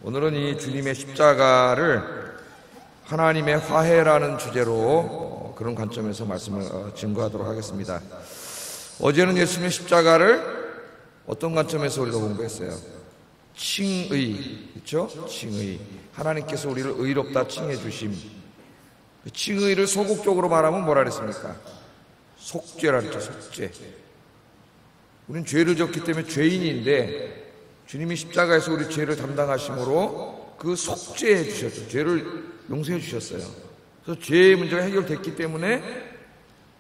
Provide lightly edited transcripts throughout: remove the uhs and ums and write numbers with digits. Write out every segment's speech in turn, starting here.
오늘은 이 주님의 십자가를 하나님의 화해라는 주제로 그런 관점에서 말씀을 증거하도록 하겠습니다. 어제는 예수님의 십자가를 어떤 관점에서 우리가 공부했어요? 칭의, 그렇죠? 칭의. 하나님께서 우리를 의롭다 칭해 주심. 칭의를 소극적으로 말하면 뭐라 그랬습니까? 속죄라 그랬죠. 속죄. 우리는 죄를 졌기 때문에 죄인인데 주님이 십자가에서 우리 죄를 담당하심으로 그 속죄해 주셨죠. 죄를 용서해 주셨어요. 그래서 죄의 문제가 해결됐기 때문에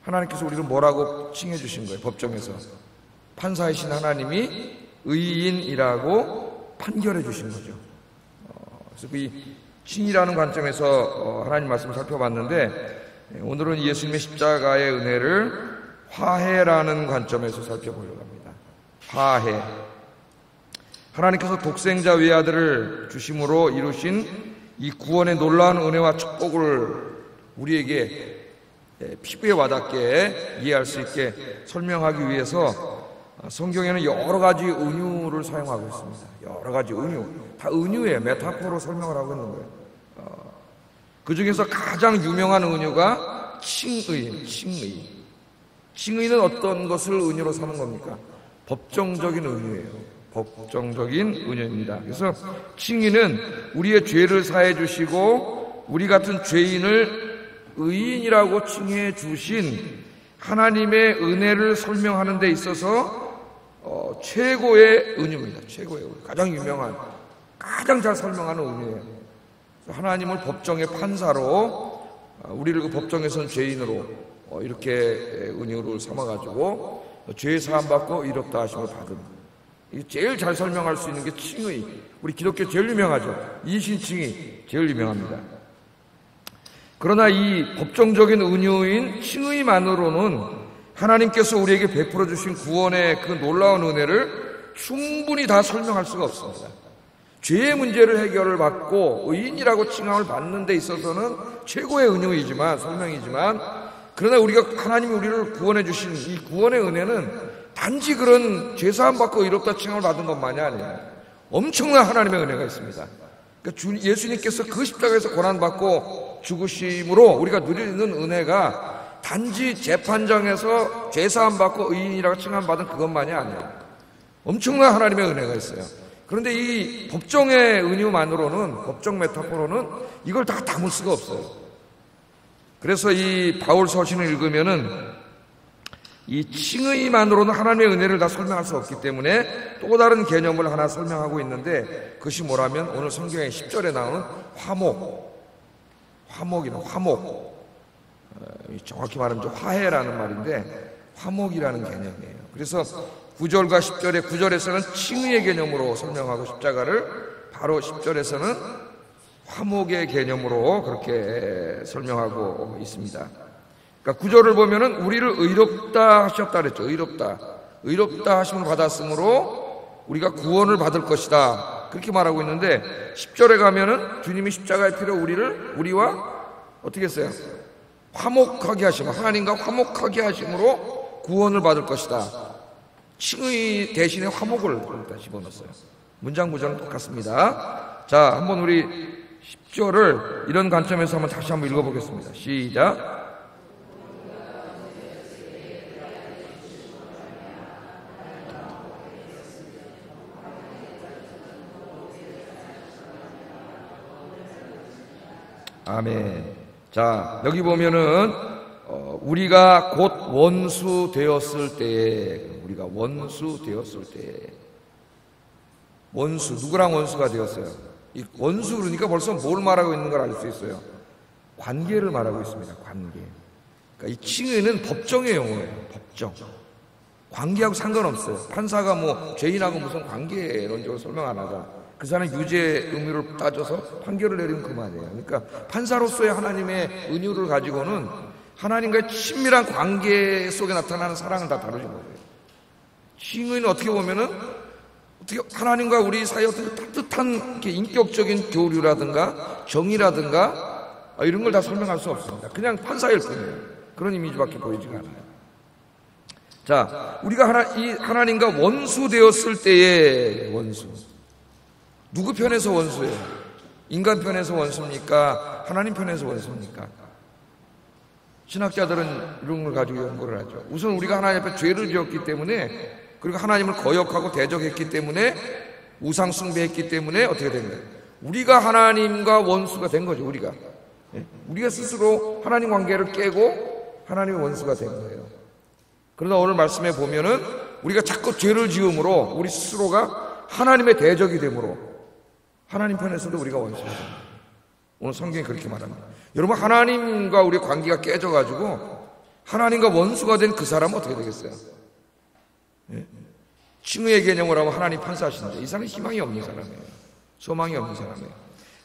하나님께서 우리를 뭐라고 칭해 주신 거예요? 법정에서 판사이신 하나님이 의인이라고 판결해 주신 거죠. 그래서 이 칭이라는 관점에서 하나님 말씀을 살펴봤는데 오늘은 예수님의 십자가의 은혜를 화해라는 관점에서 살펴보려고 합니다. 화해. 하나님께서 독생자 외아들을 주심으로 이루신 이 구원의 놀라운 은혜와 축복을 우리에게 피부에 와닿게 이해할 수 있게 설명하기 위해서 성경에는 여러 가지 은유를 사용하고 있습니다. 여러 가지 은유. 다 은유예요. 메타포로 설명을 하고 있는 거예요. 그 중에서 가장 유명한 은유가 칭의예요. 칭의. 칭의는 어떤 것을 은유로 삼은 겁니까? 법정적인 은유예요. 법정적인 은유입니다. 그래서 칭의는 우리의 죄를 사해 주시고 우리 같은 죄인을 의인이라고 칭해 주신 하나님의 은혜를 설명하는 데 있어서 최고의 은유입니다. 최고의 은유. 가장 유명한, 가장 잘 설명하는 은유예요. 하나님을 법정의 판사로 우리를 그 법정에선 죄인으로 이렇게 은유를 삼아가지고 죄 사함받고 의롭다 하심을 받은, 제일 잘 설명할 수 있는 게 칭의. 우리 기독교 제일 유명하죠. 이신칭의 제일 유명합니다. 그러나 이 법정적인 은유인 칭의만으로는 하나님께서 우리에게 베풀어 주신 구원의 그 놀라운 은혜를 충분히 다 설명할 수가 없습니다. 죄의 문제를 해결을 받고 의인이라고 칭함을 받는 데 있어서는 최고의 은유이지만, 설명이지만, 그러나 하나님이 우리를 구원해 주신 이 구원의 은혜는 단지 그런 죄사함 받고 의롭다 칭함을 받은 것만이 아니에요. 엄청난 하나님의 은혜가 있습니다. 그러니까 예수님께서 그 십자가에서 고난받고 죽으심으로 우리가 누리는 은혜가 단지 재판장에서 죄사함 받고 의인이라고 칭함 받은 그것만이 아니에요. 엄청난 하나님의 은혜가 있어요. 그런데 이 법정의 은유만으로는, 법정 메타포로는 이걸 다 담을 수가 없어요. 그래서 이 바울 서신을 읽으면은 이 칭의만으로는 하나님의 은혜를 다 설명할 수 없기 때문에 또 다른 개념을 하나 설명하고 있는데, 그것이 뭐라면 오늘 성경의 10절에 나오는 화목이나 화목. 정확히 말하면 화해라는 말인데 화목이라는 개념이에요. 그래서 9절과 10절에 9절에서는 칭의의 개념으로 설명하고 십자가를, 바로 10절에서는 화목의 개념으로 그렇게 설명하고 있습니다. 그러니까 9절을 보면은 우리를 의롭다 하셨다 그랬죠. 의롭다 하심을 받았으므로 우리가 구원을 받을 것이다, 그렇게 말하고 있는데 10절에 가면은 주님이 십자가의 피로 우리와 어떻게 했어요? 화목하게 하심, 하나님과 화목하게 하심으로 구원을 받을 것이다. 칭의 대신에 화목을 집어넣었어요. 문장 구조는 똑같습니다. 자, 한번 우리 10절을 이런 관점에서 다시 한번 읽어보겠습니다. 시작. 아멘. 자, 여기 보면은 우리가 곧 원수 되었을 때에, 원수, 누구랑 원수가 되었어요? 이 원수 그러니까 벌써 뭘 말하고 있는 걸 알 수 있어요. 관계를 말하고 있습니다. 관계. 그러니까 이 칭의는 법정의 용어예요. 법정. 관계하고 상관없어요. 판사가 뭐 죄인하고 무슨 관계론적으로 설명 안 하자. 그 사람 유죄 의무를 따져서 판결을 내리면 그만이에요. 그러니까 판사로서의 하나님의 은유를 가지고는 하나님과의 친밀한 관계 속에 나타나는 사랑을 다 다루는 거예요. 칭의는 어떻게 보면은 하나님과 우리 사이에 어떤 따뜻한 인격적인 교류라든가 정의라든가 이런 걸 다 설명할 수 없습니다. 그냥 판사일 뿐이에요. 그런 이미지밖에 보이지가 않아요. 자, 우리가 하나님과 원수 되었을 때의 원수. 누구 편에서 원수예요? 인간 편에서 원수입니까? 하나님 편에서 원수입니까? 신학자들은 이런 걸 가지고 연구를 하죠. 우선 우리가 하나님 앞에 죄를 지었기 때문에, 그리고 하나님을 거역하고 대적했기 때문에, 우상 숭배했기 때문에 어떻게 된 거예요? 우리가 하나님과 원수가 된 거죠. 우리가 스스로 하나님 관계를 깨고 하나님의 원수가 된 거예요. 그러나 오늘 말씀에 보면은 우리가 자꾸 죄를 지음으로 우리 스스로가 하나님의 대적이 되므로 하나님 편에서도 우리가 원수가 됩니다. 오늘 성경이 그렇게 말합니다. 여러분, 하나님과 우리의 관계가 깨져가지고 하나님과 원수가 된 그 사람은 어떻게 되겠어요? 칭의의 개념을 하면 하나님 판사하시는데 이 사람은 희망이 없는 사람이에요. 소망이 없는 사람이에요.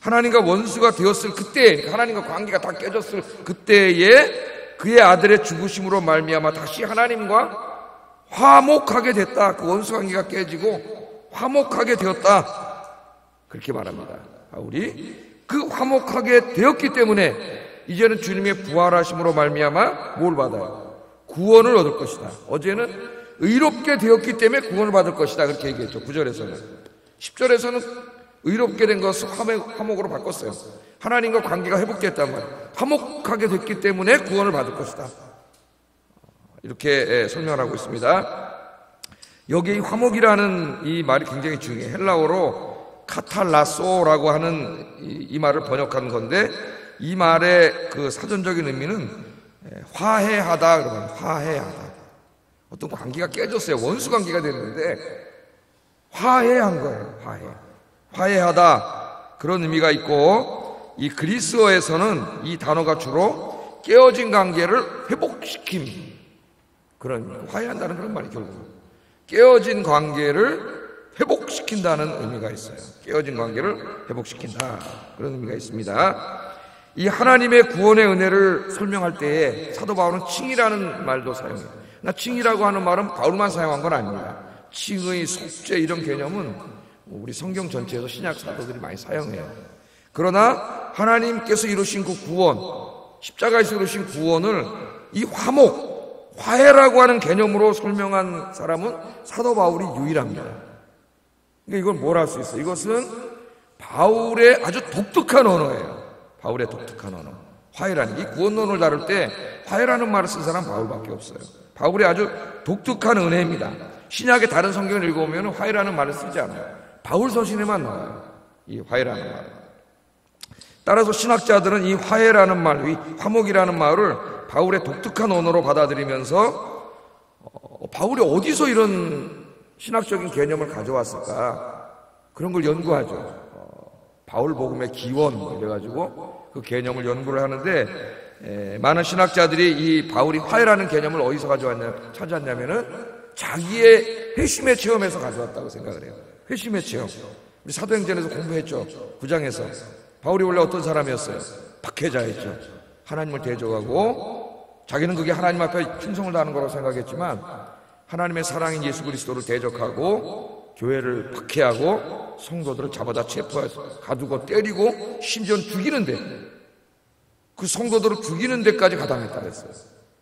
하나님과 원수가 되었을 그때, 하나님과 관계가 다 깨졌을 그때에 그의 아들의 죽으심으로 말미암아 다시 하나님과 화목하게 됐다. 그 원수 관계가 깨지고 화목하게 되었다. 그렇게 말합니다. 바울이 그 화목하게 되었기 때문에 이제는 주님의 부활하심으로 말미암아 뭘 받아요? 구원을 얻을 것이다. 어제는 의롭게 되었기 때문에 구원을 받을 것이다. 그렇게 얘기했죠. 9절에서는. 10절에서는 의롭게 된 것을 화목으로 바꿨어요. 하나님과 관계가 회복됐단 말이에요. 화목하게 됐기 때문에 구원을 받을 것이다. 이렇게 설명을 하고 있습니다. 여기 이 화목이라는 이 말이 굉장히 중요해요. 헬라어로 카탈라소라고 하는 이 말을 번역한 건데, 이 말의 그 사전적인 의미는 화해하다. 그러면 화해하다. 어떤 관계가 깨졌어요. 원수 관계가 됐는데 화해한 거예요. 화해하다. 그런 의미가 있고, 이 그리스어에서는 이 단어가 주로 깨어진 관계를 회복시킴, 그런 의미. 화해한다는 그런 말이 결국 깨어진 관계를 회복시킨다는 의미가 있어요. 깨어진 관계를 회복시킨다, 그런 의미가 있습니다. 이 하나님의 구원의 은혜를 설명할 때에 사도 바울은 칭이라는 말도 사용해요. 칭이라고 하는 말은 바울만 사용한 건 아닙니다. 칭의, 속죄 이런 개념은 우리 성경 전체에서 신약 사도들이 많이 사용해요. 그러나 하나님께서 이루신 그 구원, 십자가에서 이루신 구원을 이 화목, 화해라고 하는 개념으로 설명한 사람은 사도 바울이 유일합니다. 그러니까 이걸 뭘 할 수 있어요? 이것은 바울의 아주 독특한 언어예요. 바울의 독특한 언어. 화해라는, 이 구원론을 다룰 때 화해라는 말을 쓴 사람 바울밖에 없어요. 바울의 아주 독특한 은혜입니다. 신약의 다른 성경을 읽어보면 화해라는 말을 쓰지 않아요. 바울 서신에만 나와요, 이 화해라는 말. 따라서 신학자들은 이 화해라는 말, 이 화목이라는 말을 바울의 독특한 언어로 받아들이면서 바울이 어디서 이런 신학적인 개념을 가져왔을까, 그런 걸 연구하죠. 바울 복음의 기원 이래가지고 그 개념을 연구를 하는데, 많은 신학자들이 이 바울이 화해라는 개념을 어디서 찾았냐면은 자기의 회심의 체험에서 가져왔다고 생각을 해요. 회심의 체험. 우리 사도행전에서 공부했죠. 9장에서 바울이 원래 어떤 사람이었어요? 박해자였죠. 하나님을 대적하고 자기는 그게 하나님 앞에 충성을 다하는 거라고 생각했지만 하나님의 사랑인 예수 그리스도를 대적하고 교회를 박해하고 성도들을 잡아다 체포해서 가두고 때리고 심지어는 죽이는데, 그 성도들을 죽이는 데까지 가담했다고 했어요,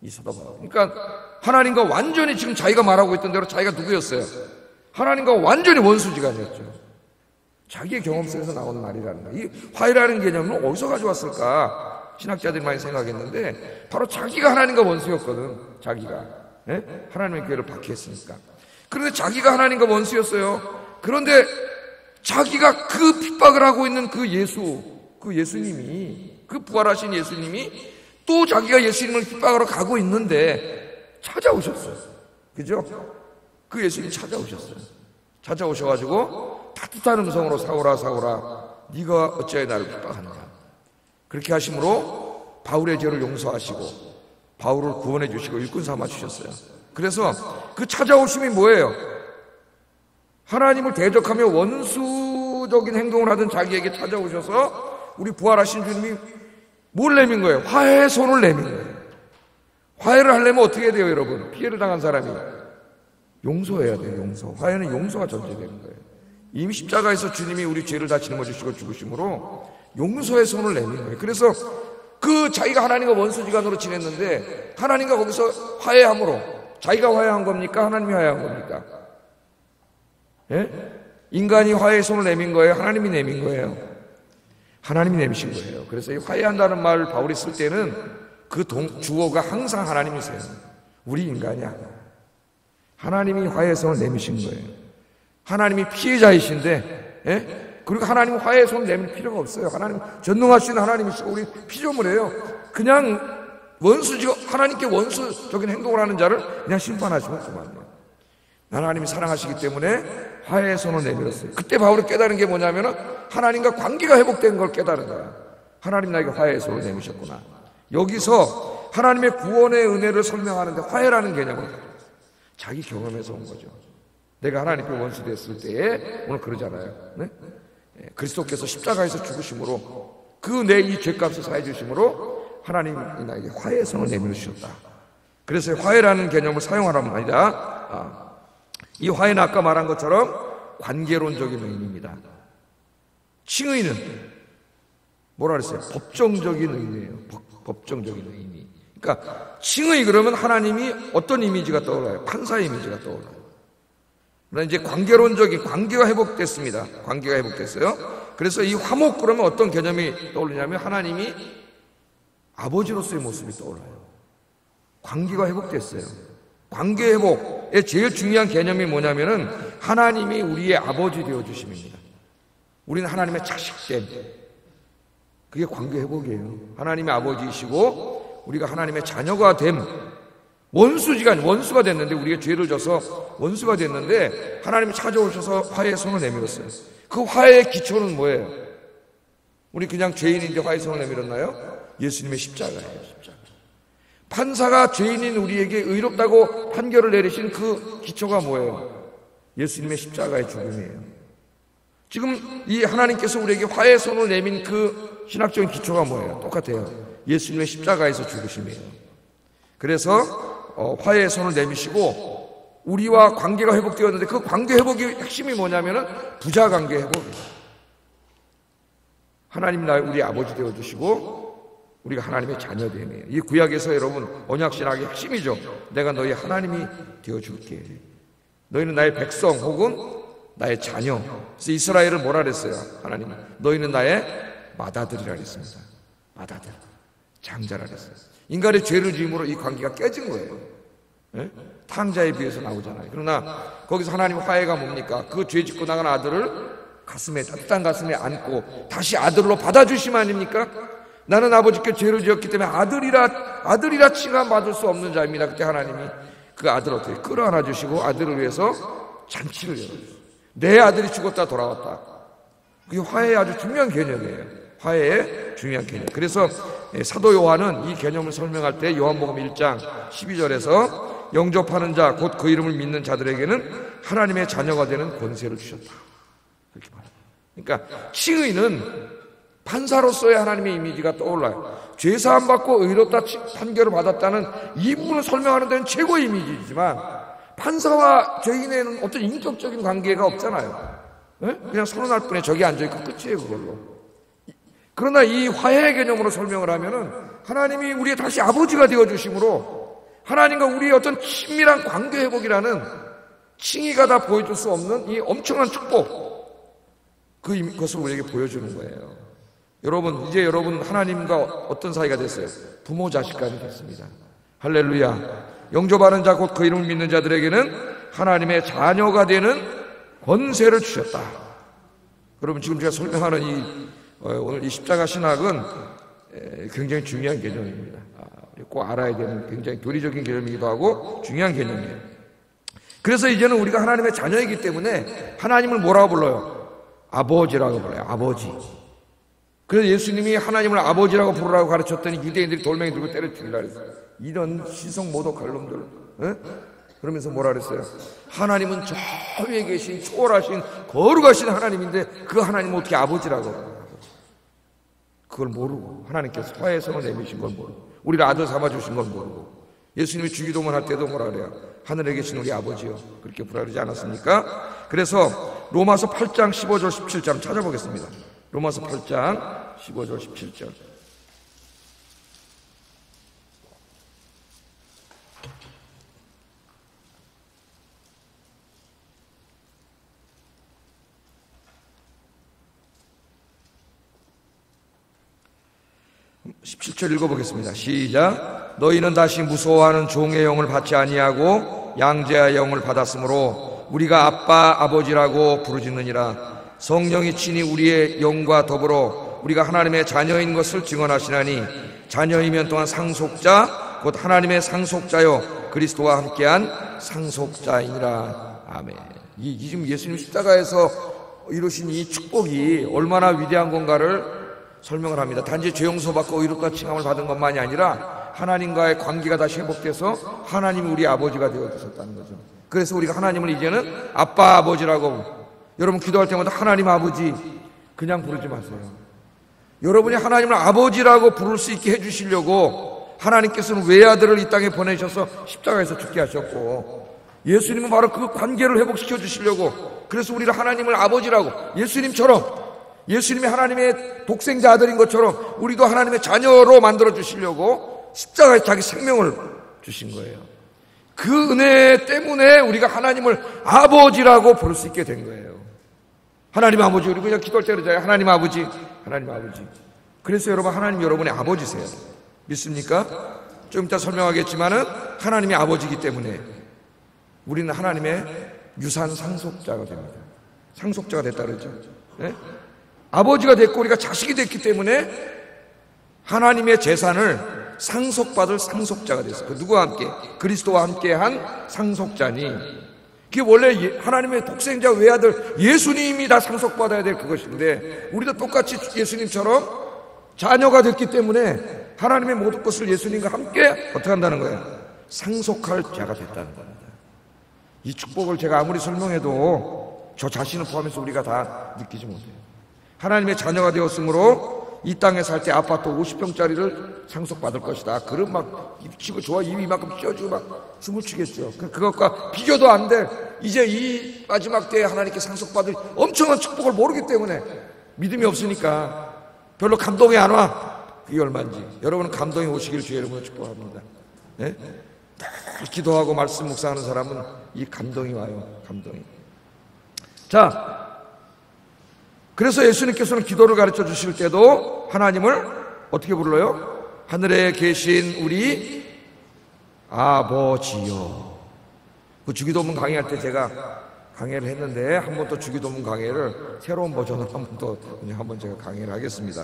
이 사도 바울. 그러니까 하나님과 완전히, 지금 자기가 말하고 있던 대로 자기가 누구였어요? 하나님과 완전히 원수지간이었죠. 자기의 경험 속에서 나오는 말이라는 거예요. 이 화해라는 개념은 어디서 가져왔을까? 신학자들이 많이 생각했는데 바로 자기가 하나님과 원수였거든. 자기가 하나님의 교회를 박해했으니까. 그런데 자기가 하나님과 원수였어요. 그런데 자기가 그 핍박을 하고 있는 그 예수님이, 그 부활하신 예수님이 또 자기가 예수님을 핍박하러 가고 있는데 찾아오셨어요. 그죠? 그 예수님이 찾아오셔가지고 따뜻한 음성으로 사오라 네가 어찌하여 나를 핍박하느냐. 그렇게 하심으로 바울의 죄를 용서하시고 바울을 구원해 주시고 일꾼 삼아 주셨어요. 그래서 그 찾아오심이 뭐예요? 하나님을 대적하며 원수적인 행동을 하던 자기에게 찾아오셔서 우리 부활하신 주님이 뭘 내민 거예요? 화해의 손을 내민 거예요. 화해를 하려면 어떻게 해야 돼요, 여러분? 피해를 당한 사람이 용서해야 돼요. 용서. 화해는 용서가 전제되는 거예요. 이미 십자가에서 주님이 우리 죄를 다 짊어지시고 죽으심으로 용서의 손을 내민 거예요. 그래서 그 자기가 하나님과 원수지간으로 지냈는데 하나님과 거기서 화해함으로, 자기가 화해한 겁니까? 하나님이 화해한 겁니까? 예? 인간이 화해의 손을 내민 거예요? 하나님이 내민 거예요? 하나님이 내미신 거예요. 그래서 이 화해한다는 말을 바울이 쓸 때는 그 주어가 항상 하나님이세요. 우리 인간이 아니야. 하나님이 화해의 손을 내미신 거예요. 하나님이 피해자이신데, 예? 그리고 하나님은 화해의 손을 내밀 필요가 없어요. 하나님 전능하신 하나님이시고 우리 피조물이에요. 그냥 하나님께 원수적인 행동을 하는 자를 그냥 심판하시면 그만이에요. 하나님이 사랑하시기 때문에 화해의 손을 내밀었어요. 그때 바울이 깨달은 게 뭐냐면은 하나님과 관계가 회복된 걸 깨달은 거야. 하나님 나에게 화해의 손을 내미셨구나. 여기서 하나님의 구원의 은혜를 설명하는데 화해라는 개념을 자기 경험에서 온 거죠. 내가 하나님께 원수 됐을 때에 오늘 그러잖아요. 네? 그리스도께서 십자가에서 죽으심으로 그 내 이 죄값을 사해 주심으로 하나님이 나에게 화해의 손을 내밀어 주셨다. 그래서 화해라는 개념을 사용하란 말이다. 이 화해는 아까 말한 것처럼 관계론적인 의미입니다. 칭의는 뭐라 그랬어요? 법정적인 의미예요. 법정적인 의미. 그러니까 칭의 그러면 하나님이 어떤 이미지가 떠올라요? 판사 이미지가 떠올라요. 그러나 이제 관계론적인 관계가 회복됐습니다. 관계가 회복됐어요. 그래서 이 화목 그러면 어떤 개념이 떠오르냐면 하나님이 아버지로서의 모습이 떠올라요. 관계가 회복됐어요. 관계 회복의 제일 중요한 개념이 뭐냐면은 하나님이 우리의 아버지 되어 주심입니다. 우리는 하나님의 자식됨. 그게 관계 회복이에요. 하나님의 아버지이시고 우리가 하나님의 자녀가 됨. 원수가 됐는데 우리가 죄를 져서 원수가 됐는데 하나님이 찾아오셔서 화해의 손을 내밀었어요. 그 화해의 기초는 뭐예요? 우리 그냥 죄인인데 화해의 손을 내밀었나요? 예수님의 십자가예요. 십자가. 판사가 죄인인 우리에게 의롭다고 판결을 내리신 그 기초가 뭐예요? 예수님의 십자가의 죽음이에요. 지금 이 하나님께서 우리에게 화해의 손을 내민 그 신학적인 기초가 뭐예요? 똑같아요. 예수님의 십자가에서 죽으심이에요. 그래서 화해의 손을 내미시고 우리와 관계가 회복되었는데 그 관계 회복의 핵심이 뭐냐면은 부자 관계 회복이에요. 하나님 우리 아버지 되어주시고 우리가 하나님의 자녀됨이에요. 이 구약에서 여러분 언약신학의 핵심이죠. 내가 너희 하나님이 되어줄게. 너희는 나의 백성 혹은 나의 자녀. 그래서 이스라엘을 뭐라 그랬어요? 하나님 너희는 나의 맏아들이라 그랬습니다. 맏아들, 장자라 그랬어요. 인간의 죄를 지음으로 이 관계가 깨진 거예요. 예? 탕자에 비해서 나오잖아요. 그러나 거기서 하나님 화해가 뭡니까? 그 죄 짓고 나간 아들을 따뜻한 가슴에 안고 다시 아들로 받아주심 아닙니까? 나는 아버지께 죄를 지었기 때문에 아들이라 칭함 받을 수 없는 자입니다. 그때 하나님이 그 아들을 어떻게 끌어안아 주시고 아들을 위해서 잔치를 열어주셨어요. 내 아들이 죽었다 돌아왔다. 그게 화해의 아주 중요한 개념이에요. 화해의 중요한 개념. 그래서 사도 요한은 이 개념을 설명할 때 요한복음 1장 12절에서 영접하는 자 곧 그 이름을 믿는 자들에게는 하나님의 자녀가 되는 권세를 주셨다. 그렇게 말합니다. 그러니까 칭의는 판사로서의 하나님의 이미지가 떠올라요. 죄사함 받고 의롭다 판결을 받았다는 이 부분을 설명하는 데는 최고의 이미지이지만 판사와 죄인에는 어떤 인격적인 관계가 없잖아요. 네? 그냥 서른할 뿐에 저기 앉아있고 끝이에요. 그걸로. 그러나 이 화해의 개념으로 설명을 하면은 하나님이 우리의 다시 아버지가 되어주심으로 하나님과 우리의 어떤 친밀한 관계 회복이라는 칭의가 다 보여줄 수 없는 이 엄청난 축복, 그것을 우리에게 보여주는 거예요. 이제 여러분 하나님과 어떤 사이가 됐어요? 부모 자식 간이 됐습니다. 할렐루야. 영접하는 자 곧 그 이름을 믿는 자들에게는 하나님의 자녀가 되는 권세를 주셨다. 여러분 지금 제가 설명하는 오늘 이 십자가 신학은 굉장히 중요한 개념입니다. 꼭 알아야 되는 굉장히 교리적인 개념이기도 하고 중요한 개념이에요. 그래서 이제는 우리가 하나님의 자녀이기 때문에 하나님을 뭐라고 불러요? 아버지라고 불러요. 아버지. 그래서 예수님이 하나님을 아버지라고 부르라고 가르쳤더니 유대인들이 돌멩이 들고 때려 죽이라 그랬어요. 이런 시성 모독할 놈들. 에? 그러면서 뭐라 그랬어요? 하나님은 저 위에 계신 초월하신 거룩하신 하나님인데 그 하나님은 어떻게 아버지라고 그래요? 그걸 모르고 하나님께서 화해의 손을 내미신 걸 모르고 우리를 아들 삼아주신 걸 모르고 예수님이 주기도문 할 때도 뭐라 그래요? 하늘에 계신 우리 아버지요. 그렇게 부르지 않았습니까? 그래서 로마서 8장 15절 17절 한번 찾아보겠습니다. 로마서 8장 15절 17절. 17절 읽어보겠습니다. 시작. 너희는 다시 무서워하는 종의 영을 받지 아니하고 양자의 영을 받았으므로 우리가 아빠 아버지라고 부르짖느니라. 성령이 친히 우리의 영과 더불어 우리가 하나님의 자녀인 것을 증언하시나니 자녀이면 또한 상속자 곧 하나님의 상속자요 그리스도와 함께한 상속자이니라. 아멘. 이 지금 예수님 십자가에서 이루신 이 축복이 얼마나 위대한 건가를 설명을 합니다. 단지 죄 용서받고 의롭다 칭함을 받은 것만이 아니라 하나님과의 관계가 다시 회복돼서 하나님이 우리 아버지가 되어주셨다는 거죠. 그래서 우리가 하나님을 이제는 아빠 아버지라고, 여러분 기도할 때마다 하나님 아버지 그냥 부르지 마세요. 여러분이 하나님을 아버지라고 부를 수 있게 해주시려고 하나님께서는 외아들을 이 땅에 보내셔서 십자가에서 죽게 하셨고, 예수님은 바로 그 관계를 회복시켜 주시려고, 그래서 우리를 하나님을 아버지라고, 예수님이 하나님의 독생자 아들인 것처럼 우리도 하나님의 자녀로 만들어 주시려고 십자가에 자기 생명을 주신 거예요. 그 은혜 때문에 우리가 하나님을 아버지라고 부를 수 있게 된 거예요. 하나님 아버지, 우리 그냥 기도할 때 그러잖아요. 하나님 아버지, 하나님 아버지. 그래서 여러분, 하나님 여러분의 아버지세요. 믿습니까? 좀 이따 설명하겠지만은 하나님이 아버지이기 때문에 우리는 하나님의 유산 상속자가 됩니다. 상속자가 됐다 그러죠. 네? 아버지가 됐고 우리가 자식이 됐기 때문에 하나님의 재산을 상속받을 상속자가 됐어요. 누구와 함께? 그리스도와 함께 한 상속자니, 그게 원래 하나님의 독생자 외아들 예수님이 다 상속받아야 될 그것인데, 우리도 똑같이 예수님처럼 자녀가 됐기 때문에 하나님의 모든 것을 예수님과 함께 어떻게 한다는 거예요? 상속할 자가 됐다는 겁니다. 이 축복을 제가 아무리 설명해도 저 자신을 포함해서 우리가 다 느끼지 못해요. 하나님의 자녀가 되었으므로 이 땅에 살 때 아파트 50평짜리를 상속받을 것이다. 그럼 막 입치고 좋아, 입이 이만큼 씌워주고 막 춤을 추겠죠. 그것과 비교도 안 돼. 이제 이 마지막 때에 하나님께 상속받을 엄청난 축복을 모르기 때문에, 믿음이 없으니까 별로 감동이 안 와. 그게 얼마인지. 여러분은 감동이 오시길 주의 이름으로 축복합니다. 네? 기도하고 말씀 묵상하는 사람은 이 감동이 와요. 감동이. 자, 그래서 예수님께서는 기도를 가르쳐 주실 때도 하나님을 어떻게 불러요? 하늘에 계신 우리 아버지요. 그 주기도문 강의할 때 제가 강의를 했는데, 한 번 또 주기도문 강의를 새로운 버전으로 한번 제가 강의를 하겠습니다.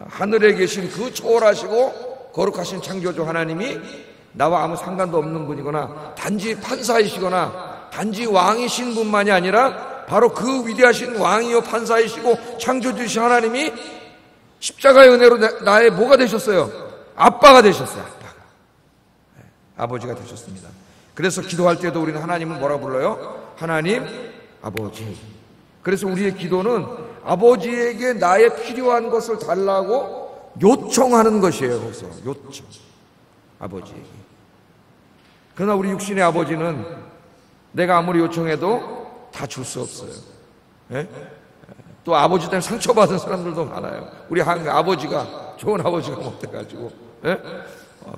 하늘에 계신 그 초월하시고 거룩하신 창조주 하나님이 나와 아무 상관도 없는 분이거나 단지 판사이시거나 단지 왕이신 분만이 아니라 바로 그 위대하신 왕이요 판사이시고 창조주신 하나님이 십자가의 은혜로 나의 뭐가 되셨어요? 아빠가 되셨어요. 아빠가. 네, 아버지가 되셨습니다. 그래서 기도할 때도 우리는 하나님을 뭐라 불러요? 하나님 아버지. 그래서 우리의 기도는 아버지에게 나의 필요한 것을 달라고 요청하는 것이에요. 거기서 요청. 아버지에게. 그러나 우리 육신의 아버지는 내가 아무리 요청해도 다 줄 수 없어요. 예? 또 아버지 때문에 상처받은 사람들도 많아요. 우리 아버지가 좋은 아버지가 못돼가지고. 예?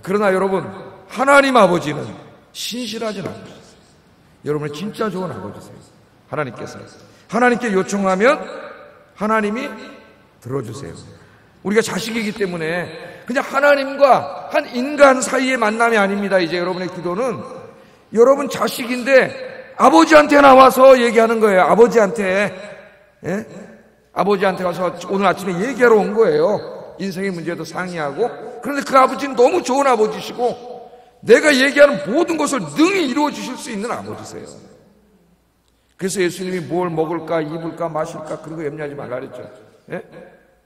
그러나 여러분, 하나님 아버지는 신실하진 않으셨어요. 여러분의 진짜 좋은 아버지세요. 하나님께서. 하나님께 요청하면 하나님이 들어주세요. 우리가 자식이기 때문에 그냥 하나님과 한 인간 사이의 만남이 아닙니다. 이제 여러분의 기도는 여러분 자식인데 아버지한테 나와서 얘기하는 거예요. 아버지한테. 예? 아버지한테 와서 오늘 아침에 얘기하러 온 거예요. 인생의 문제도 상의하고. 그런데 그 아버지는 너무 좋은 아버지시고 내가 얘기하는 모든 것을 능히 이루어 주실 수 있는 아버지세요. 그래서 예수님이 뭘 먹을까 입을까 마실까 그런 거 염려하지 말라 그랬죠. 예?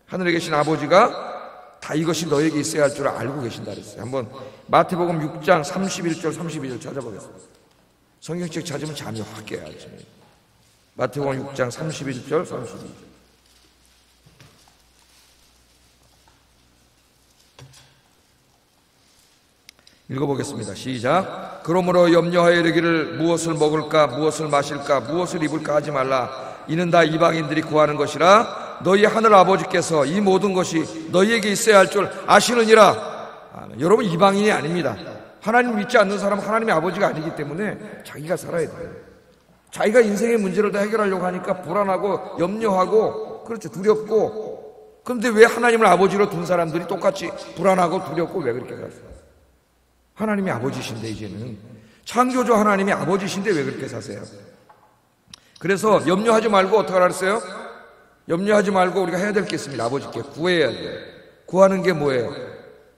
하늘에 계신 아버지가 다 이것이 너에게 있어야 할 줄 알고 계신다 그랬어요. 한번 마태복음 6장 31절 32절 찾아보겠습니다. 성경책 찾으면 잠이 확 깨야지. 마태복음 6장 31절 32절. 읽어보겠습니다. 시작. 그러므로 염려하여 이르기를 무엇을 먹을까 무엇을 마실까 무엇을 입을까 하지 말라. 이는 다 이방인들이 구하는 것이라. 너희 하늘 아버지께서 이 모든 것이 너희에게 있어야 할 줄 아시느니라. 여러분, 이방인이 아닙니다. 하나님 믿지 않는 사람은 하나님의 아버지가 아니기 때문에 자기가 살아야 돼요. 자기가 인생의 문제를 다 해결하려고 하니까 불안하고 염려하고, 그렇죠, 두렵고 그런데 왜 하나님을 아버지로 둔 사람들이 똑같이 불안하고 두렵고 왜 그렇게 살았어요? 하나님이 아버지신데, 이제는 창조주 하나님이 아버지신데 왜 그렇게 사세요? 그래서 염려하지 말고 어떻게 하랬어요? 염려하지 말고 우리가 해야 될 게 있습니다. 아버지께 구해야 돼요. 구하는 게 뭐예요?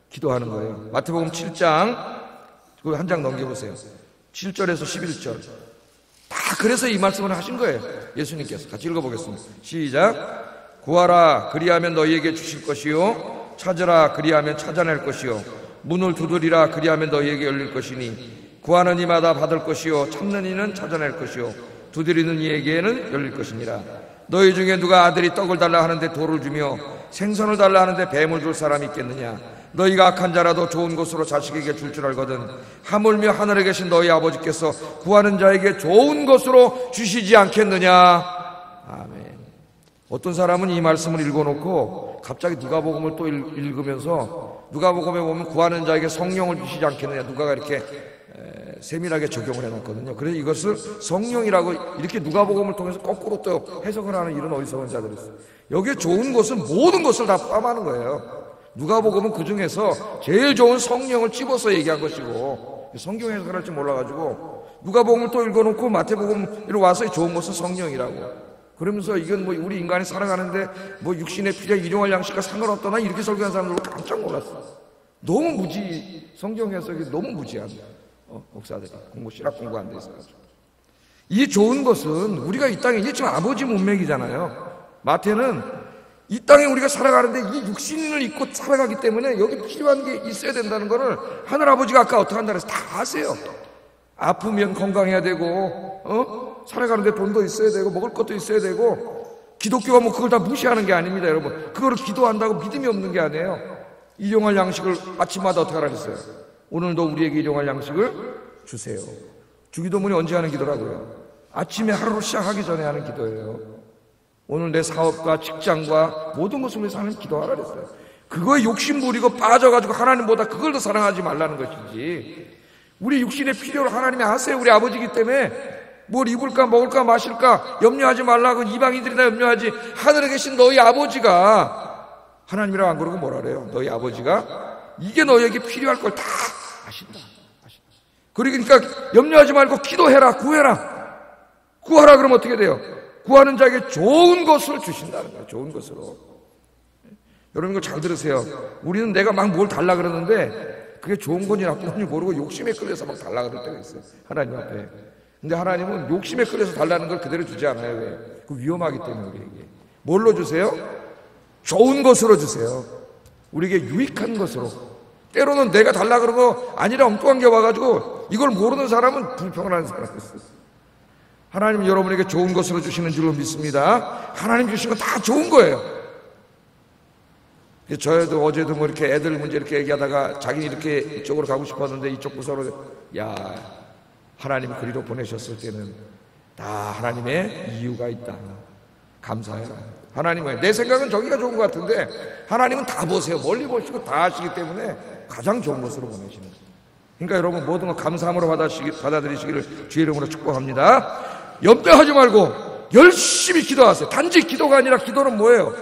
기도하는 거예요. 마태복음 7장 그거 한 장 넘겨보세요. 7절에서 11절 다 그래서 이 말씀을 하신 거예요. 예수님께서. 같이 읽어보겠습니다. 시작. 구하라 그리하면 너희에게 주실 것이요 찾으라 그리하면 찾아낼 것이요 문을 두드리라 그리하면 너희에게 열릴 것이니 구하는 이마다 받을 것이요 찾는 이는 찾아낼 것이요 두드리는 이에게는 열릴 것이니라. 너희 중에 누가 아들이 떡을 달라 하는데 돌을 주며 생선을 달라 하는데 뱀을 줄 사람이 있겠느냐? 너희가 악한 자라도 좋은 것으로 자식에게 줄 줄 알거든 하물며 하늘에 계신 너희 아버지께서 구하는 자에게 좋은 것으로 주시지 않겠느냐? 아멘. 어떤 사람은 이 말씀을 읽어놓고 갑자기 누가복음을 또 읽으면서 누가복음에 보면 구하는 자에게 성령을 주시지 않겠느냐, 누가가 이렇게 세밀하게 적용을 해놨거든요. 그래서 이것을 성령이라고 이렇게 누가복음을 통해서 거꾸로 또 해석을 하는 이런 어리석은 자들이 있어요. 여기에 좋은 것은 모든 것을 다 포함하는 거예요. 누가복음은 그 중에서 제일 좋은 성령을 집어서 얘기한 것이고, 성경 해석을 할 줄 몰라가지고 누가복음을 또 읽어놓고 마태복음으로 와서 좋은 것은 성령이라고 그러면서 이건 뭐 우리 인간이 살아가는데 뭐 육신의 필요에 일용할 양식과 상관없다나 이렇게 설교한 사람들도 깜짝 놀랐어. 너무 무지, 성경 해석이 너무 무지한 목사들이 신학 공부 안 돼서. 이 좋은 것은 우리가 이 땅에, 이게 지금 아버지 문맥이잖아요. 마태는 이 땅에 우리가 살아가는데 이 육신을 입고 살아가기 때문에 여기 필요한 게 있어야 된다는 거를 하늘아버지가 아까 어떻게 한다 그래서 다 아세요. 아프면 건강해야 되고 살아가는데 돈도 있어야 되고 먹을 것도 있어야 되고, 기독교가 뭐 그걸 다 무시하는 게 아닙니다, 여러분. 그거를 기도한다고 믿음이 없는 게 아니에요. 일용할 양식을 아침마다 어떻게 하라 그랬어요? 오늘도 우리에게 일용할 양식을 주세요. 주기도문이 언제 하는 기도라고요? 아침에 하루를 시작하기 전에 하는 기도예요. 오늘 내 사업과 직장과 모든 것을 위해서 하는 기도하라 그랬어요. 그거에 욕심 부리고 빠져가지고 하나님보다 그걸 더 사랑하지 말라는 것이지, 우리 육신의 필요를 하나님이 아세요. 우리 아버지이기 때문에 뭘 입을까 먹을까 마실까 염려하지 말라고 이방인들이 다 염려하지, 하늘에 계신 너희 아버지가, 하나님이라고 안 그러고 뭐라 그래요? 너희 아버지가 이게 너희에게 필요할 걸 다 아신다. 그러니까 염려하지 말고 기도해라, 구해라. 구하라 그러면 어떻게 돼요? 구하는 자에게 좋은 것을 주신다는 거예요. 좋은 것으로. 여러분 이거 잘 들으세요. 우리는 내가 막 뭘 달라 그러는데 그게 좋은 건지 나쁜 건지 모르고 욕심에 끌려서 막 달라 그럴 때가 있어요, 하나님 앞에. 근데 하나님은 욕심에 끌려서 달라는 걸 그대로 주지 않아요. 왜? 그 위험하기 때문에 우리에게. 뭘로 주세요? 좋은 것으로 주세요. 우리에게 유익한 것으로. 때로는 내가 달라 그러고 아니라 엉뚱한 게 와가지고 이걸 모르는 사람은 불평하는 사람이 있어요. 하나님은 여러분에게 좋은 것으로 주시는 줄로 믿습니다. 하나님 주신 건 다 좋은 거예요. 저희도 어제도 뭐 이렇게 애들 문제 이렇게 얘기하다가 자기는 이렇게 이쪽으로 가고 싶었는데 이쪽 부서로, 야, 하나님이 그리로 보내셨을 때는 다 하나님의 이유가 있다. 감사해라. 하나님은, 내 생각은 저기가 좋은 것 같은데 하나님은 다 보세요. 멀리 보시고 다 아시기 때문에 가장 좋은 것으로 보내시는 거예요. 그러니까 여러분 모든 거 감사함으로 받아들이시기를 주의 이름으로 축복합니다. 염려하지 말고 열심히 기도하세요. 단지 기도가 아니라, 기도는 뭐예요?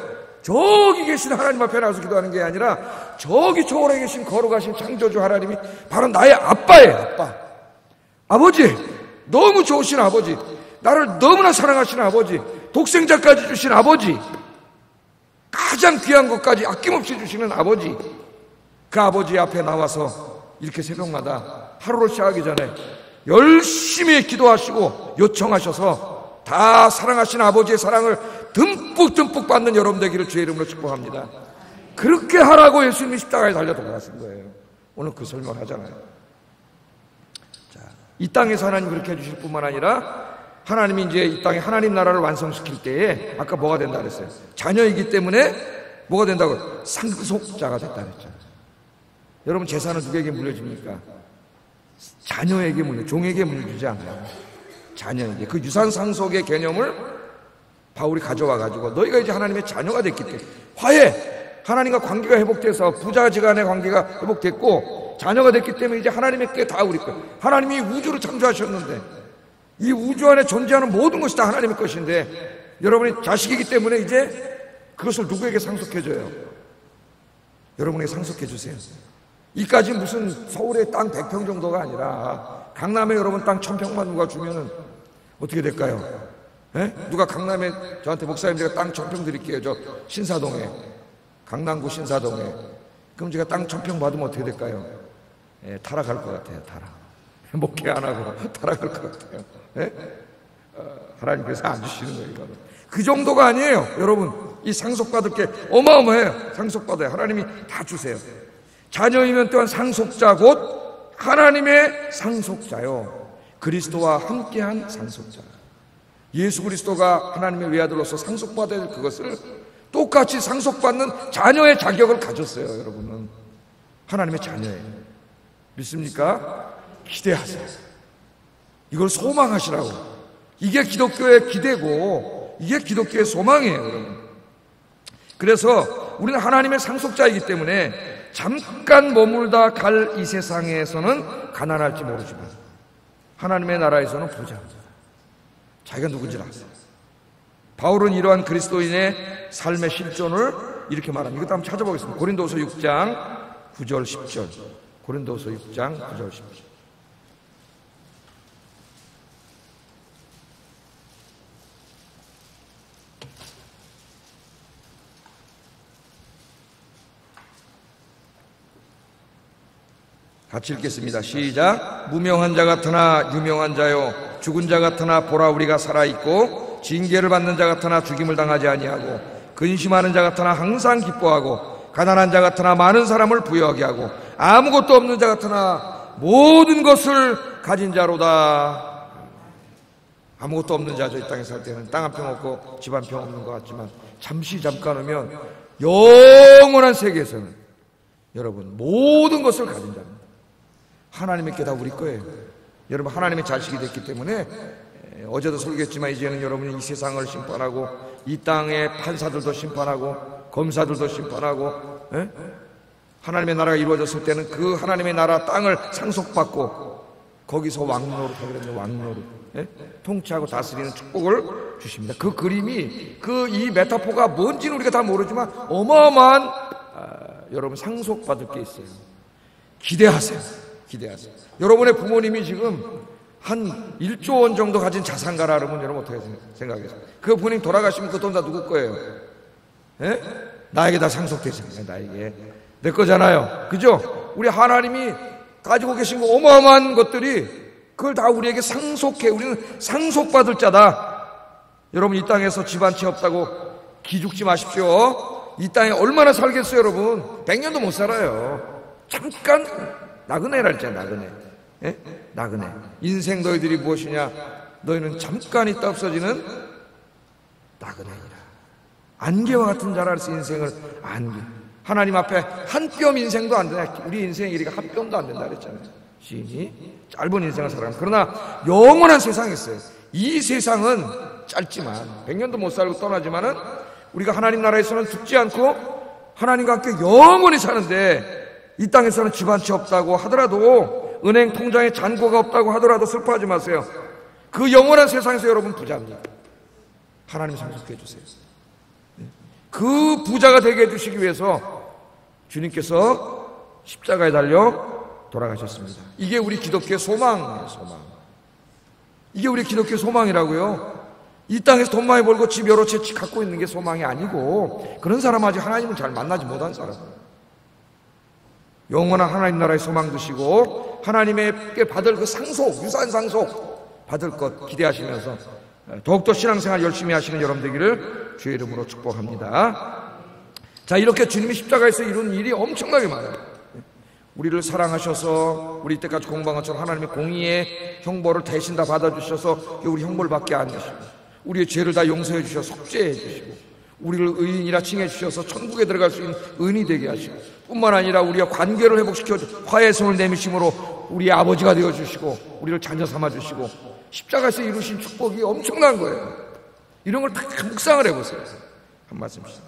저기 계신 하나님 앞에 나가서 기도하는 게 아니라 저기 초월에 계신 거룩하신 창조주 하나님이 바로 나의 아빠예요. 아빠. 아버지, 너무 좋으신 아버지, 나를 너무나 사랑하시는 아버지, 독생자까지 주신 아버지, 가장 귀한 것까지 아낌없이 주시는 아버지, 그 아버지 앞에 나와서 이렇게 새벽마다 하루를 시작하기 전에 열심히 기도하시고 요청하셔서 다 사랑하시는 아버지의 사랑을 듬뿍 받는 여러분 되기를 주의 이름으로 축복합니다. 그렇게 하라고 예수님이 십자가에 달려 돌아가신 거예요. 오늘 그 설명을 하잖아요. 자, 이 땅에서 하나님 그렇게 해주실 뿐만 아니라 하나님이 이제 이 땅에 하나님 나라를 완성시킬 때에 아까 뭐가 된다 그랬어요? 자녀이기 때문에 뭐가 된다고? 상속자가 됐다 그랬잖아요. 여러분 재산은 누구에게 물려줍니까? 자녀에게 종에게 물려주지 않아요. 자녀에게. 그 유산 상속의 개념을 바울이 가져와가지고 너희가 이제 하나님의 자녀가 됐기 때문에 화해, 하나님과 관계가 회복돼서 부자지간의 관계가 회복됐고 자녀가 됐기 때문에 이제 하나님께 다 우리 것. 하나님이 우주를 창조하셨는데 이 우주 안에 존재하는 모든 것이 다 하나님의 것인데 여러분이 자식이기 때문에 이제 그것을 누구에게 상속해줘요? 여러분에게 상속해주세요. 이까지 무슨 서울의 땅 100평 정도가 아니라 강남에 여러분 땅 1000평만 누가 주면은 어떻게 될까요? 누가 강남에 저한테 목사님 제가 땅 1000평 드릴게요. 저 신사동에, 강남구 신사동에. 그럼 제가 땅 1000평 받으면 어떻게 될까요? 타락할 것 같아요. 목회 안 하고 타락할 것 같아요. 하나님께서 안 주시는 거예요. 이거는. 그 정도가 아니에요. 여러분, 이 상속받을 게 어마어마해요. 상속받아요. 하나님이 다 주세요. 자녀이면 또한 상속자 곧 하나님의 상속자요, 그리스도와 함께한 상속자. 예수 그리스도가 하나님의 외아들로서 상속받아야 될 그것을 똑같이 상속받는 자녀의 자격을 가졌어요. 여러분은 하나님의 자녀예요. 믿습니까? 기대하세요. 이걸 소망하시라고. 이게 기독교의 기대고 이게 기독교의 소망이에요. 여러분. 그래서 우리는 하나님의 상속자이기 때문에 잠깐 머물다 갈 이 세상에서는 가난할지 모르지만 하나님의 나라에서는 부자. 자기가 누군지 알았어요. 바울은 이러한 그리스도인의 삶의 실존을 이렇게 말합니다. 이것도 한번 찾아보겠습니다. 고린도후서 6장 9절 10절. 고린도후서 6장 9절 10절. 같이 읽겠습니다. 시작. 무명한 자 같으나 유명한 자요, 죽은 자 같으나 보라 우리가 살아있고, 징계를 받는 자 같으나 죽임을 당하지 아니하고, 근심하는 자 같으나 항상 기뻐하고, 가난한 자 같으나 많은 사람을 부유하게 하고, 아무것도 없는 자 같으나 모든 것을 가진 자로다. 아무것도 없는 자죠. 이 땅에 살 때는 땅 한 평 없고 집 한 평 없는 것 같지만 잠깐 오면 영원한 세계에서는 여러분 모든 것을 가진 자입니다. 하나님께 다 우리 거예요. 여러분 하나님의 자식이 됐기 때문에 어제도 설교했지만 이제는 여러분이 이 세상을 심판하고 이 땅의 판사들도 심판하고 검사들도 심판하고, 하나님의 나라가 이루어졌을 때는 그 하나님의 나라 땅을 상속받고 거기서 왕노릇 하거든요. 왕노릇. 통치하고 다스리는 축복을 주십니다. 그 그림이, 이 메타포가 뭔지는 우리가 다 모르지만 어마어마한 여러분 상속받을 게 있어요. 기대하세요. 여러분의 부모님이 지금 한 1조 원 정도 가진 자산가라 그러면 여러분 어떻게 생각하세요? 그 부모님 돌아가시면 그 돈 다 누구 거예요? 나에게 다 상속되잖아요. 나에게. 내 거잖아요. 그죠? 우리 하나님이 가지고 계신 거 어마어마한 것들이 그걸 다 우리에게 상속해. 우리는 상속받을 자다. 여러분 이 땅에서 집 한 채 없다고 기죽지 마십시오. 이 땅에 얼마나 살겠어요 여러분? 100년도 못 살아요. 잠깐 나그네라 했잖아요. 나그네. 인생 너희들이 무엇이냐? 너희는 잠깐 있다 없어지는 나그네이라. 안개와 같은 자라 해서 인생을 안개. 하나님 앞에 한 뼘 인생도 안 되냐? 우리 인생의 길이가 한 뼘도 안 된다 그랬잖아요. 시인이 짧은 인생을 살아가는. 그러나 영원한 세상이 있어요. 이 세상은 짧지만 100년도 못 살고 떠나지만은 우리가 하나님 나라에서는 죽지 않고 하나님과 함께 영원히 사는데, 이 땅에서는 집 한 채 없다고 하더라도, 은행 통장에 잔고가 없다고 하더라도 슬퍼하지 마세요. 그 영원한 세상에서 여러분 부자입니다. 하나님 상속해 주세요. 그 부자가 되게 해주시기 위해서 주님께서 십자가에 달려 돌아가셨습니다. 이게 우리 기독교의 소망이에요. 소망. 이게 우리 기독교의 소망이라고요. 이 땅에서 돈 많이 벌고 집 여러 채 갖고 있는 게 소망이 아니고, 그런 사람 아직 하나님을 잘 만나지 못한 사람. 영원한 하나님 나라의 소망 드시고 하나님께 받을 그 상속, 유산 상속 받을 것 기대하시면서 더욱더 신앙생활 열심히 하시는 여러분 되기를 주의 이름으로 축복합니다. 자, 이렇게 주님이 십자가에서 이룬 일이 엄청나게 많아요. 우리를 사랑하셔서 우리 이때까지 공부한 것처럼 하나님의 공의의 형벌을 대신 다 받아주셔서 우리 형벌 받게 안 주시고, 우리의 죄를 다 용서해 주셔서 속죄해 주시고, 우리를 의인이라 칭해 주셔서 천국에 들어갈 수 있는 의인이 되게 하시고, 뿐만 아니라 우리와 관계를 회복시켜 화해의 손을 내미심으로 우리의 아버지가 되어 주시고 우리를 자녀 삼아 주시고, 십자가에서 이루신 축복이 엄청난 거예요. 이런 걸 다 묵상을 해보세요. 한 말씀씩.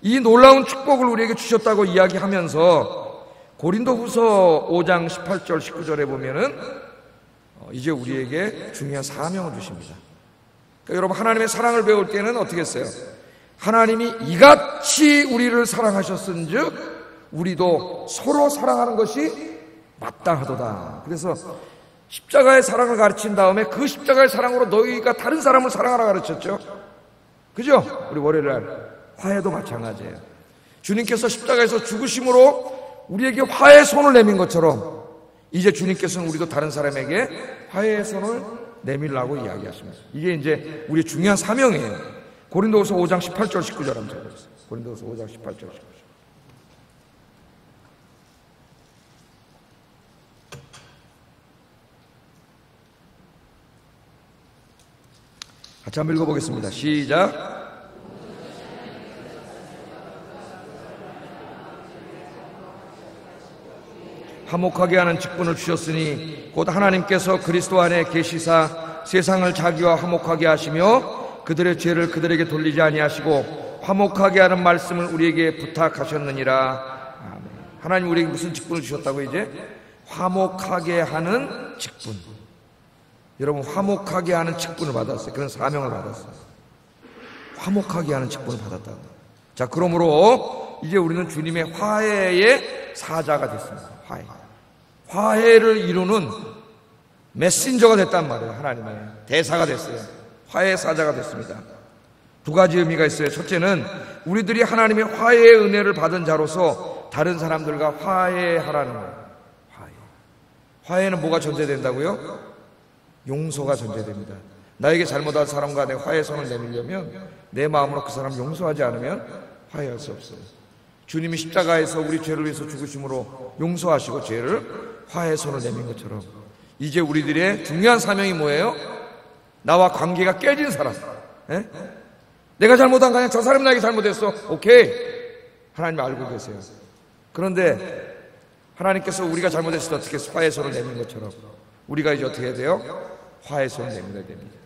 이 놀라운 축복을 우리에게 주셨다고 이야기하면서 고린도후서 5장 18절 19절에 보면은 이제 우리에게 중요한 사명을 주십니다. 그러니까 여러분 하나님의 사랑을 배울 때는 어떻게 했어요? 하나님이 이같이 우리를 사랑하셨은즉 우리도 서로 사랑하는 것이 마땅하도다. 그래서 십자가의 사랑을 가르친 다음에 그 십자가의 사랑으로 너희가 다른 사람을 사랑하라 가르쳤죠. 그죠? 우리 월요일날 화해도 마찬가지예요. 주님께서 십자가에서 죽으심으로 우리에게 화해의 손을 내민 것처럼 이제 주님께서는 우리도 다른 사람에게 화해의 손을 내밀라고 이야기하십니다. 이게 이제 우리의 중요한 사명이에요. 고린도후서 5장 18절 19절 한번 적어주세요. 고린도후서 5장 18절 19절. 같이 한번 읽어보겠습니다. 시작. 화목하게 하는 직분을 주셨으니 곧 하나님께서 그리스도 안에 계시사 세상을 자기와 화목하게 하시며 그들의 죄를 그들에게 돌리지 아니하시고 화목하게 하는 말씀을 우리에게 부탁하셨느니라. 아멘. 하나님 우리에게 무슨 직분을 주셨다고? 이제 화목하게 하는 직분. 여러분 화목하게 하는 직분을 받았어요. 그런 사명을 받았어요. 화목하게 하는 직분을 받았다고. 자, 그러므로 이제 우리는 주님의 화해의 사자가 됐습니다. 화해를 이루는 메신저가 됐단 말이에요. 하나님의 대사가 됐어요. 화해의 사자가 됐습니다. 두 가지 의미가 있어요. 첫째는 우리들이 하나님의 화해의 은혜를 받은 자로서 다른 사람들과 화해하라는 거예요. 화해는 뭐가 전제된다고요? 용서가 전제됩니다. 나에게 잘못한 사람과 내 화해의 손을 내밀려면 내 마음으로 그 사람을 용서하지 않으면 화해할 수 없어요. 주님이 십자가에서 우리 죄를 위해서 죽으심으로 용서하시고 죄를 화해의 손을 내민 것처럼 이제 우리들의 중요한 사명이 뭐예요? 나와 관계가 깨진 사람. 에? 내가 잘못한 거 아니야. 저 사람이 나에게 잘못했어. 오케이. 하나님 알고 계세요. 그런데 하나님께서 우리가 잘못했을 때 어떻게 화해의 손을 내민 것처럼 우리가 이제 어떻게 해야 돼요? 화해의 손을 내밀어야 됩니다.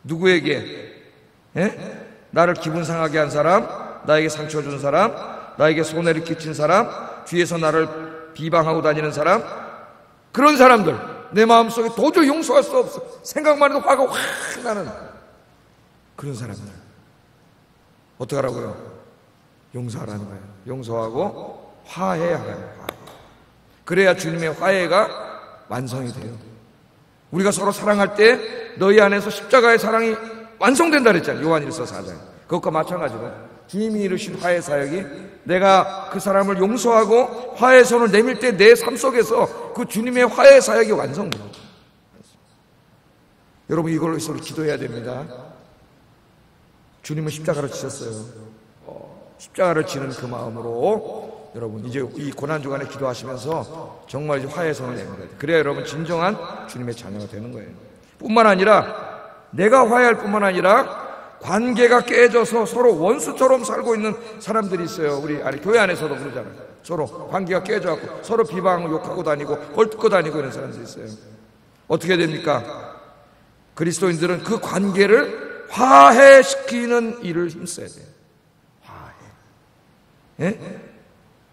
누구에게? 나를 기분 상하게 한 사람, 나에게 상처 준 사람, 나에게 손해를 끼친 사람, 뒤에서 나를 비방하고 다니는 사람, 그런 사람들 내 마음속에 도저히 용서할 수 없어. 생각만 해도 화가 확 나는 그런 사람들 어떻게 하라고요? 용서하라는 거예요. 용서하고 화해하라는 거예요. 그래야 주님의 화해가 완성이 돼요. 우리가 서로 사랑할 때 너희 안에서 십자가의 사랑이 완성된다 그랬잖아요. 요한일서 4장. 그것과 마찬가지로 주님이 이루신 화해 사역이 내가 그 사람을 용서하고 화해의 손을 내밀 때 내 삶 속에서 그 주님의 화해 사역이 완성돼요. 여러분 이걸로 위해서 기도해야 됩니다. 주님은 십자가를 지셨어요. 십자가를 지는 그 마음으로 여러분 이제 이 고난주간에 기도하시면서 정말 이제 화해의 손을 내밀어야 돼요. 그래야 여러분 진정한 주님의 자녀가 되는 거예요. 뿐만 아니라 내가 화해할 뿐만 아니라 관계가 깨져서 서로 원수처럼 살고 있는 사람들이 있어요. 우리 교회 안에서도 그러잖아요. 서로 관계가 깨져갖고 서로 비방하고 욕하고 다니고 헐뜯고 다니고 이런 사람들이 있어요. 어떻게 됩니까? 그리스도인들은 그 관계를 화해시키는 일을 힘써야 돼요. 화해. 예?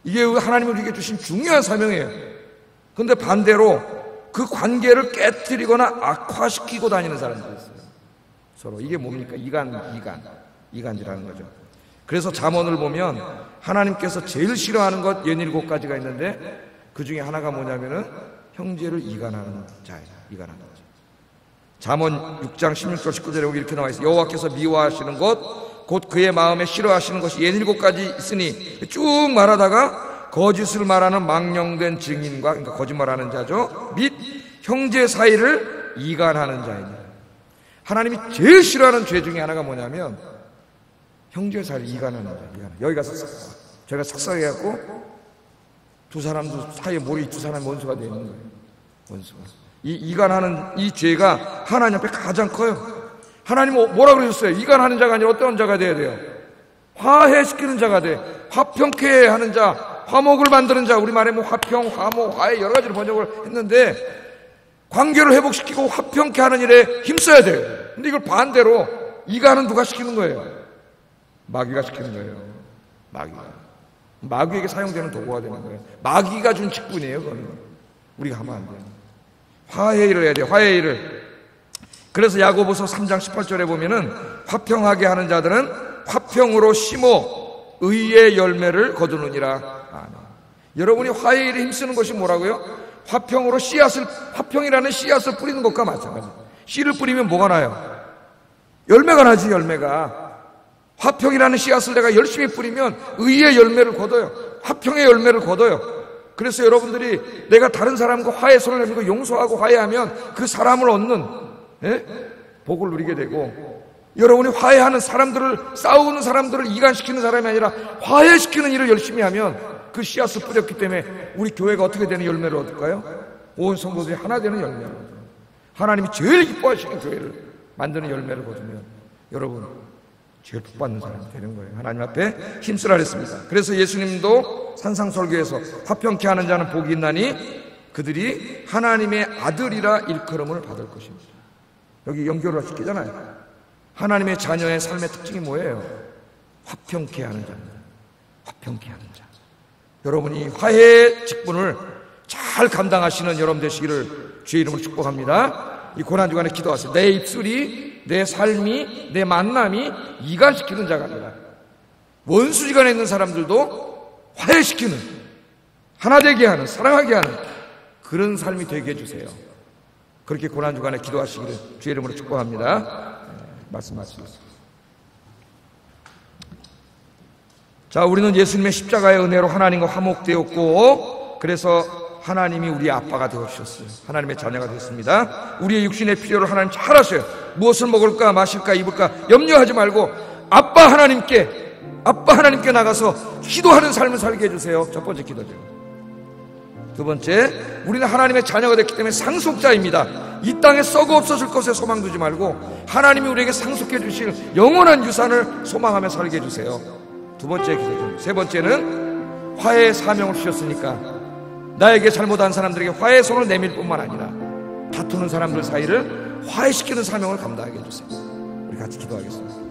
이게 하나님이 우리에게 주신 중요한 사명이에요. 그런데 반대로 그 관계를 깨트리거나 악화시키고 다니는 사람들이 있어요. 서로 이게 뭡니까? 이간질하는 거죠. 그래서 잠언을 보면 하나님께서 제일 싫어하는 것 67가지가 있는데 그 중에 하나가 뭐냐면은 형제를 이간하는 자예요. 이간하는 거죠. 잠언 6장 16절 19절에 이렇게 나와 있어요. 여호와께서 미워하시는 것 곧 그의 마음에 싫어하시는 것이 67가지 있으니 쭉 말하다가 거짓을 말하는 망령된 증인과 그러니까 거짓말하는 자죠. 및 형제 사이를 이간하는 자입니다. 하나님이 제일 싫어하는 죄 중에 하나가 뭐냐면 형제 사이를 이간하는 자. 여기 가서 제가 삭삭해갖고 두 사람도 사이에 몰이 두 사람이 원수가 되어 있는 거예요. 원수가. 이 이간하는 이 죄가 하나님 앞에 가장 커요. 하나님 뭐라 그러셨어요? 이간하는 자가 아니라 어떤 자가 돼야 돼요? 화해시키는 자가 돼. 화평케 하는 자, 화목을 만드는 자. 우리말에 뭐 화평, 화목, 화해 여러 가지로 번역을 했는데 관계를 회복시키고 화평케 하는 일에 힘써야 돼요. 근데 이걸 반대로 이간은 누가 시키는 거예요? 마귀가 시키는 거예요. 마귀에게 사용되는 도구가 되는 거예요. 마귀가 준 직분이에요. 그거는 우리가 하면 안 돼요. 화해 일을 해야 돼요. 화해 일을. 그래서 야고보서 3장 18절에 보면은 화평하게 하는 자들은 화평으로 심어 의의 열매를 거두느니라. 아멘. 여러분이 화해에 힘쓰는 것이 뭐라고요? 화평으로 화평이라는 씨앗을 뿌리는 것과 마찬가지. 씨를 뿌리면 뭐가 나요? 열매가 나지. 열매가. 화평이라는 씨앗을 내가 열심히 뿌리면 의의 열매를 거둬요. 화평의 열매를 거둬요. 그래서 여러분들이 내가 다른 사람과 화해 손을 내밀고 용서하고 화해하면 그 사람을 얻는 복을 누리게 되고, 여러분이 화해하는 사람들을, 싸우는 사람들을 이간시키는 사람이 아니라 화해시키는 일을 열심히 하면 그 씨앗을 뿌렸기 때문에 우리 교회가 어떻게 되는 열매를 얻을까요? 온 성도들이 하나 되는 열매를 얻어요. 하나님이 제일 기뻐하시는 교회를 만드는 열매를 거두면 여러분 제일 복받는 사람이 되는 거예요. 하나님 앞에 힘쓰라 그랬습니다. 그래서 예수님도 산상설교에서 화평케 하는 자는 복이 있나니 그들이 하나님의 아들이라 일컬음을 받을 것입니다. 여기 연결을 시키잖아요. 하나님의 자녀의 삶의 특징이 뭐예요? 화평케 하는 자입니다. 화평케 하는 자. 여러분이 화해의 직분을 잘 감당하시는 여러분 되시기를 주의 이름으로 축복합니다. 이 고난주간에 기도하세요. 내 입술이, 내 삶이, 내 만남이 이간시키는 자가 아니라 원수지간에 있는 사람들도 화해시키는, 하나 되게 하는, 사랑하게 하는 그런 삶이 되게 해주세요. 그렇게 고난주간에 기도하시기를 주의 이름으로 축복합니다. 말씀하시겠습니다. 자, 우리는 예수님의 십자가의 은혜로 하나님과 화목되었고, 그래서 하나님이 우리의 아빠가 되어주셨어요. 하나님의 자녀가 됐습니다. 우리의 육신의 필요를 하나님 잘 아셔요. 무엇을 먹을까 마실까 입을까 염려하지 말고 아빠 하나님께 나가서 기도하는 삶을 살게 해주세요. 첫 번째 기도죠. 두 번째, 우리는 하나님의 자녀가 됐기 때문에 상속자입니다. 이 땅에 썩어 없어질 것에 소망 두지 말고 하나님이 우리에게 상속해 주실 영원한 유산을 소망하며 살게 해주세요. 두 번째 기도죠. 세 번째는 화해의 사명을 주셨으니까 나에게 잘못한 사람들에게 화해의 손을 내밀 뿐만 아니라 다투는 사람들 사이를 화해시키는 사명을 감당하게 해주세요. 우리 같이 기도하겠습니다.